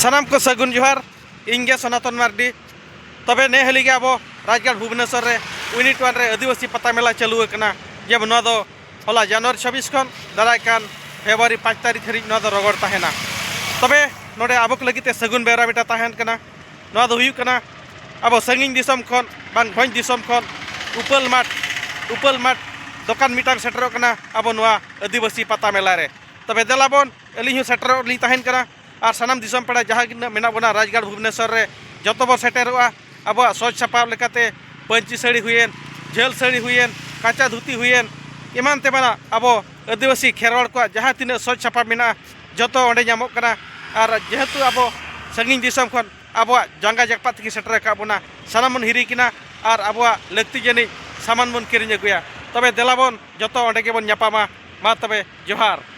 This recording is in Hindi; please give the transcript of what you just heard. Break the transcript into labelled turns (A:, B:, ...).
A: सानाम को सगुन जोहार इंगे सनातन मार्डी तबे ने हलिगे अब राजगढ़ भुवनेश्वर रे यूनिट 1 रे आदिवासी पता मेला चालू करना जब नवा दो होला जनवरी 26 खन दाराय कान फेब्रुआरी 5 तारीख हरी नवा दो रगड़ ताहेना तबे नोडे आबक लगिते सगुन बेरा बेटा ताहेन कना नवा दो हुयु कना अब संगिन दिसम खन बांग भंज दिसम खन उपल माठ दोकान मिटान सेटरो कना अब नवा आदिवासी पता मेला रे तबे देलाबन एलिहु सेटरो ली ताहेन कना और सानाम दिसम पड़ा जहाँ मेना बना राजगढ़ भुवनेश्वर रे जतो बो सेटेरोआ अब सज सापाब लेकाते पंची साड़ी हुएन झेल साड़ी हुएन काचा धुती हुएन इमान तेमाना अब आदिवासी खेरवाड़ को जहाँ तीन सज सापाब मेना जतो ओंडे नामोग कना और जेहेतु अब संगिन दिसम खन अब जांगा जाकपात की सेटर का बना सानाम बन हिरी किना और अब लक्ति जनी सामान बन किरिñ अगुया तबे देलाबन जतो ओंडे गेबन ᱧᱟᱯᱟᱢᱟ मा तबे जोहार।